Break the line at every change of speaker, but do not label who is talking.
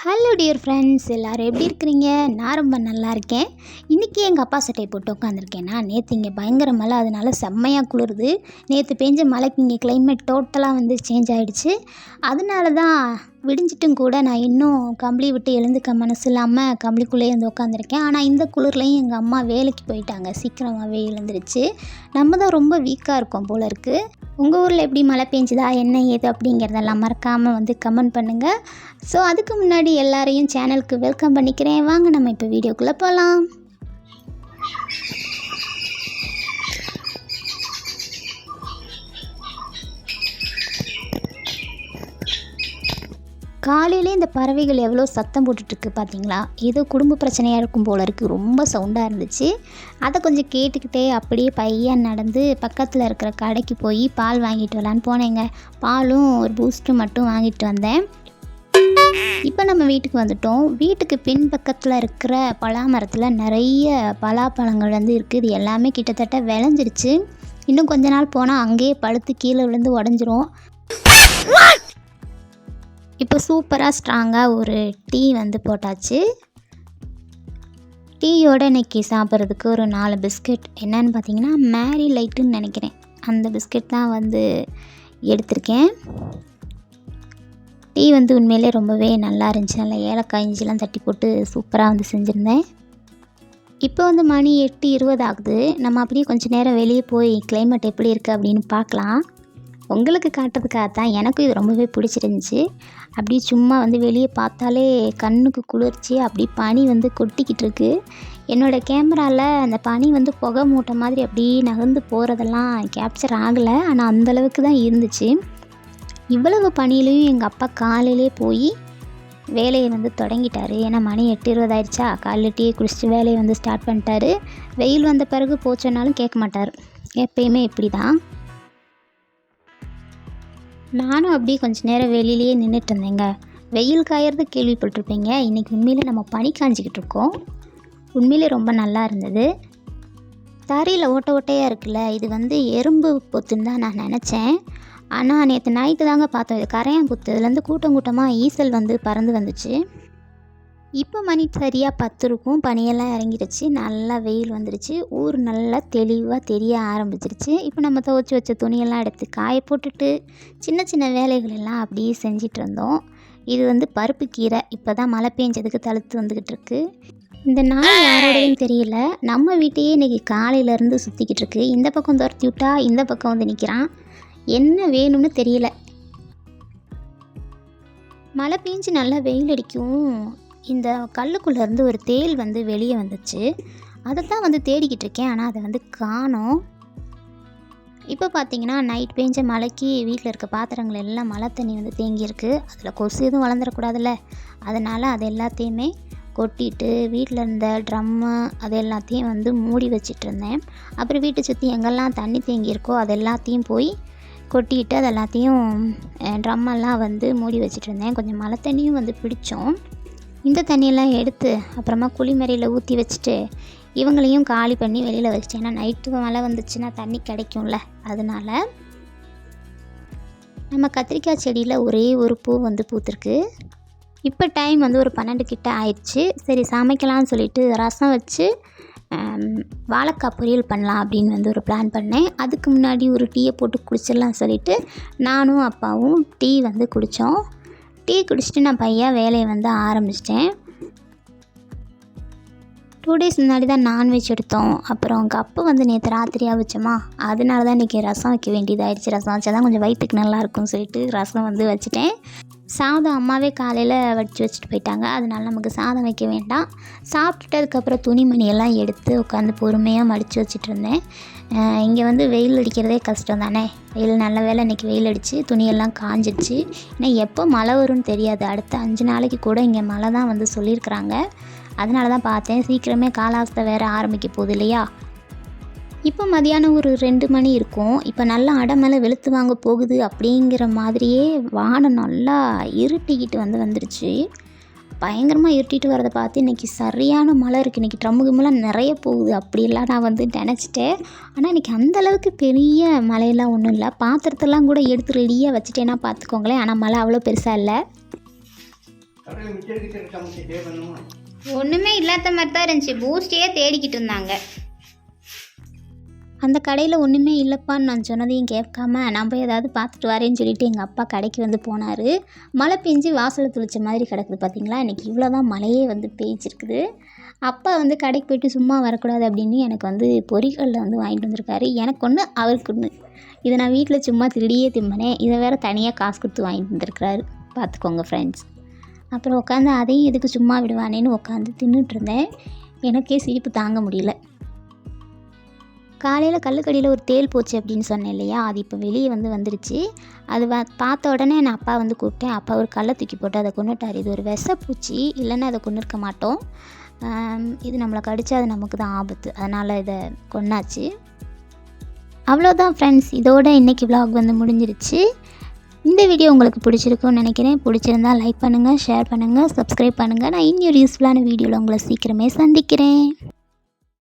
Hello dear friends, எல்லோரும் எப்படி இருக்கிறீங்க? நான் ரொம்ப நல்லா இருக்கேன். இன்றைக்கி எங்கள் அப்பா சட்டையை போட்டு உட்காந்துருக்கேன்னா, நேற்று இங்கே பயங்கர மழை, அதனால செம்மையாக குளிருது. நேற்று பெஞ்ச மழைக்கு இங்கே கிளைமேட் டோட்டலாக சேஞ்ச் ஆகிடுச்சு. அதனால தான் விடிஞ்சிட்டும் கூட நான் இன்னும் கம்பளி விட்டு எழுந்துக்க மனசு இல்லாமல் கம்பளிக்குள்ளேயே உட்காந்துருக்கேன். ஆனால் இந்த குளிர்லையும் எங்கள் அம்மா வேலைக்கு போயிட்டாங்க, சீக்கிரமாகவே எழுந்துருச்சு. நம்ம தான் ரொம்ப வீக்காக இருக்கோம் போல் இருக்குது. உங்கள் ஊரில் எப்படி மழை பெஞ்சுதா, என்ன ஏது அப்படிங்கிறதெல்லாம் மறக்காமல் கமெண்ட் பண்ணுங்கள். ஸோ அதுக்கு முன்னாடி எல்லாரையும் சேனலுக்கு வெல்கம் பண்ணிக்கிறேன். வாங்க நம்ம இப்போ வீடியோக்குள்ளே போகலாம். காலையிலே இந்த பறவைகள் எவ்வளோ சத்தம் போட்டுட்ருக்கு பார்த்தீங்களா? ஏதோ குடும்ப பிரச்சனையாக இருக்கும் போல இருக்குது. ரொம்ப சவுண்டாக இருந்துச்சு. அதை கொஞ்சம் கேட்டுக்கிட்டே அப்படியே பையன் நடந்து பக்கத்தில் இருக்கிற கடைக்கு போய் பால் வாங்கிட்டு வரலான்னு போனேங்க. பாலும் ஒரு பூஸ்ட்டு மட்டும் வாங்கிட்டு வந்தேன். இப்போ நம்ம வீட்டுக்கு வந்துட்டோம். வீட்டுக்கு பின்பக்கத்தில் இருக்கிற பலாமரத்தில் நிறைய பலாப்பழங்கள் இருக்குது. இது எல்லாமே கிட்டத்தட்ட விளைஞ்சிருச்சு. இன்னும் கொஞ்ச நாள் போனால் அங்கேயே பழுத்து கீழே விழுந்து உடஞ்சிரும். இப்போ சூப்பராக ஸ்ட்ராங்காக ஒரு டீ போட்டாச்சு. டீயோடு இன்றைக்கி சாப்பிட்றதுக்கு ஒரு 4 பிஸ்கெட், என்னென்னு பார்த்தீங்கன்னா மேரி லைட்டுன்னு நினைக்கிறேன், அந்த பிஸ்கெட் தான் எடுத்திருக்கேன். டீ உண்மையிலே ரொம்பவே நல்லா இருந்துச்சு. நல்லா ஏலக்காய் இஞ்சிலாம் தட்டி போட்டு சூப்பராக செஞ்சுருந்தேன். இப்போ மணி 8:20 ஆகுது. நம்ம அப்படியே கொஞ்சம் நேரம் வெளியே போய் கிளைமேட் எப்படி இருக்குது அப்படின்னு பார்க்கலாம். உங்களுக்கு காட்டுறதுக்காக தான். எனக்கும் இது ரொம்பவே பிடிச்சிருந்துச்சி. அப்படியே சும்மா வெளியே பார்த்தாலே கண்ணுக்கு குளிர்ச்சி. அப்படி பனி கொட்டிக்கிட்டு இருக்கு. என்னோடய கேமராவில் அந்த பனி புகை மூட்டை மாதிரி அப்படியே நகர்ந்து போகிறதெல்லாம் கேப்சர் ஆகலை. ஆனால் அந்தளவுக்கு தான் இருந்துச்சு. இவ்வளவு பனியிலையும் எங்கள் அப்பா காலையிலே போய் வேலையை தொடங்கிட்டார். ஏன்னா மணி 8:20 ஆயிடுச்சா. காலையில் டீ குடிச்சிட்டு வேலையை ஸ்டார்ட் பண்ணிட்டாரு. வெயில் வந்த பிறகு போச்சோன்னாலும் கேட்க மாட்டார். எப்பயுமே இப்படி தான். நானும் அப்படியே கொஞ்சம் நேரம் வெளியிலேயே நின்றுட்டு இருந்தேங்க. வெயில் காயறது கேள்விப்பட்டிருப்பீங்க. இன்றைக்கி உண்மையிலே நம்ம பனி காஞ்சிக்கிட்டு இருக்கோம். உண்மையிலே ரொம்ப நல்லா இருந்தது. தரையில் ஓட்ட ஓட்டையாக இருக்குல்ல, இது எறும்பு பொத்துன்னு தான் நான் நினச்சேன். ஆனால் நேற்று நைட்டு தாங்க பார்த்தோம். இது கரையாம்புத்து. இதுலேருந்து கூட்டம் கூட்டமாக ஈசல் பறந்து வந்துச்சு. இப்போ மணி சரியாக 10 இருக்கும். பனியெல்லாம் இறங்கிடுச்சு. நல்லா வெயில் வந்துடுச்சு. ஊர் நல்லா தெளிவாக தெரிய ஆரம்பிச்சிருச்சு. இப்போ நம்ம துவைச்சி வச்ச துணியெல்லாம் எடுத்து காய போட்டுட்டு சின்ன சின்ன வேலைகள் எல்லாம் அப்படியே செஞ்சிட்டு இருந்தோம். இது பருப்பு கீரை. இப்போ தான் மழை பெஞ்சதுக்கு தழுத்து வந்துக்கிட்டு இருக்கு. இந்த நாள் யாரோடையும் தெரியல. நம்ம வீட்டையே இன்றைக்கி காலையிலேருந்து சுற்றிக்கிட்டு இருக்கு. இந்த பக்கம் துரத்தி விட்டா இந்த பக்கம் நிற்கிறான். என்ன வேணும்னு தெரியல. மழை பெஞ்சு நல்லா வெயில் அடிக்கும். இந்த கல்லுக்குள்ளேருந்து ஒரு தேள் வெளியே வந்துச்சு. அதை தான் தேடிக்கிட்டு இருக்கேன். ஆனால் அதை காணோம். இப்போ பார்த்தீங்கன்னா நைட் பெஞ்ச மழைக்கு வீட்டில் இருக்க பாத்திரங்கள் எல்லாம் மழை தண்ணி தேங்கியிருக்கு. அதில் கொசு எதுவும் வளர்ந்துடக்கூடாதுல்ல. அதனால் அது எல்லாத்தையுமே கொட்டிட்டு வீட்டில் இருந்த ட்ரம்மு அது எல்லாத்தையும் மூடி வச்சிட்டு இருந்தேன். அப்புறம் வீட்டை சுற்றி எங்கெல்லாம் தண்ணி தேங்கியிருக்கோ அது எல்லாத்தையும் போய் கொட்டிட்டு அது எல்லாத்தையும் ட்ரம்மெல்லாம் மூடி வச்சிட்டு இருந்தேன். கொஞ்சம் மழை தண்ணியும் பிடிச்சோம். இந்த தண்ணியெல்லாம் எடுத்து அப்புறமா குளிமறையில் ஊற்றி வச்சுட்டு இவங்களையும் காலி பண்ணி வெளியில் வச்சிட்டேன். ஏன்னா நைட்டு மழை வந்துச்சுன்னா தண்ணி கிடைக்கும்ல. அதனால் நம்ம கத்திரிக்காய் செடியில் ஒரே ஒரு பூ பூத்துருக்கு. இப்போ டைம் ஒரு 12 கிட்ட ஆயிடுச்சு. சரி சமைக்கலாம்னு சொல்லிட்டு ரசம் வச்சு வாழைக்காய் பொரியல் பண்ணலாம் அப்படின்னு ஒரு பிளான் பண்ணேன். அதுக்கு முன்னாடி ஒரு டீயை போட்டு குடிச்சிடலாம் சொல்லிவிட்டு நானும் அப்பாவும் டீ குடித்தோம். டீ குடிச்சிட்டு நான் பையன் வேலையை ஆரம்பிச்சிட்டேன். 2 days முன்னாடி தான் நான்வெஜ் எடுத்தோம். அப்புறம் கப்பு நேற்று ராத்திரியாக வச்சோமா, அதனால தான் இன்றைக்கி ரசம் வைக்க வேண்டியதாகிடுச்சு. ரசம் வச்சா தான் கொஞ்சம் வயிற்றுக்கு நல்லாயிருக்கும்னு சொல்லிட்டு ரசம் வச்சுட்டேன். சாதம் அம்மாவே காலையில் வச்சுட்டு போயிட்டாங்க. அதனால நமக்கு சாதம் வைக்க வேண்டாம். சாப்பிட்டுட்டு அதுக்கப்புறம் துணிமணியெல்லாம் எடுத்து உட்காந்து பொறுமையாக மடித்து வச்சுட்டு இருந்தேன். இங்கே வெயில் அடிக்கிறதே கஷ்டம் தானே. வெயில் நல்ல வேலை இன்றைக்கி வெயில் அடித்து துணியெல்லாம் காஞ்சிடுச்சு. ஏன்னா எப்போ மழை வரும்னு தெரியாது. அடுத்த 5 நாளைக்கு கூட இங்கே மழை தான் சொல்லியிருக்கிறாங்க. அதனால தான் பார்த்தேன். சீக்கிரமே காலாவஸ்தை வேறு ஆரம்பிக்க போகுது இல்லையா. இப்போ மதியானம் ஒரு 2 மணி இருக்கும். இப்போ நல்லா அடமலை வெளுத்து வாங்க போகுது அப்படிங்கிற மாதிரியே வானம் நல்லா இருட்டிக்கிட்டு வந்துருச்சு. பயங்கரமாக இருட்டிட்டு வரதை பார்த்து இன்றைக்கி சரியான மழை இருக்குது. இன்றைக்கி ட்ரம்முகமெல்லாம் நிறைய போகுது அப்படிலாம் நான் நினச்சிட்டேன். ஆனால் இன்றைக்கி அந்தளவுக்கு பெரிய மழையெல்லாம் ஒன்றும் இல்லை. பாத்திரத்தெல்லாம் கூட எடுத்து ரெடியாக வச்சுட்டேன்னா பார்த்துக்கோங்களேன். ஆனால் மழை அவ்வளோ பெருசாக இல்லை.
ஒன்றுமே இல்லாத மாதிரி தான் இருந்துச்சு. பூஸ்டையே தேடிக்கிட்டு இருந்தாங்க.
அந்த கடையில் ஒன்றுமே இல்லைப்பான்னு நான் சொன்னதையும் கேட்காம நம்ம ஏதாவது பார்த்துட்டு வரேன்னு சொல்லிட்டு எங்கள் அப்பா கடைக்கு வந்து போனார். மழை பெஞ்சு வாசலில் துளிச்ச மாதிரி கிடக்குது பார்த்தீங்களா. எனக்கு இவ்வளோ தான் மழையே வந்து பெய்ச்சிருக்குது. அப்பா வந்து கடைக்கு போய்ட்டு சும்மா வரக்கூடாது அப்படின்னு எனக்கு வந்து பொரிகளில் வந்து வாங்கிட்டு வந்திருக்காரு. எனக்கு ஒன்று அவருக்கு ஒன்று. இதை நான் வீட்டில் சும்மா திருடியே திம்பினேன். இதை வேறு தனியாக காசு கொடுத்து வாங்கிட்டு வந்திருக்கிறாரு. பார்த்துக்கோங்க ஃப்ரெண்ட்ஸ். அப்புறம் உட்காந்து அதையும் எதுக்கு சும்மா விடுவானேன்னு உட்காந்து தின்னுட்டு இருந்தேன். எனக்கே சிரிப்பு தாங்க முடியல. காலையில் கல்லுக்கடியில் ஒரு தேள் போச்சு அப்படின்னு சொன்னேன் இல்லையா, அது இப்போ வெளியே வந்துடுச்சு. அது பார்த்த உடனே நான் அப்பா வந்து கூப்பிட்டேன். அப்பா ஒரு கல்லை தூக்கி போட்டு அதை கொண்டுட்டார். இது ஒரு விஷப்பூச்சி, இல்லைன்னா அதை கொண்டு இருக்க மாட்டோம். இது நம்மளை கடிச்சா அது நமக்கு தான் ஆபத்து, அதனால் இதை கொன்னாச்சு. அவ்வளோதான் ஃப்ரெண்ட்ஸ், இதோட இன்றைக்கி விலாக் வந்து முடிஞ்சிருச்சு. இந்த வீடியோ உங்களுக்கு பிடிச்சிருக்குன்னு நினைக்கிறேன். பிடிச்சிருந்தால் லைக் பண்ணுங்கள், ஷேர் பண்ணுங்கள், சப்ஸ்கிரைப் பண்ணுங்கள். நான் இன்னொரு யூஸ்ஃபுல்லான வீடியோவில் உங்களை சீக்கிரமே சந்திக்கிறேன்.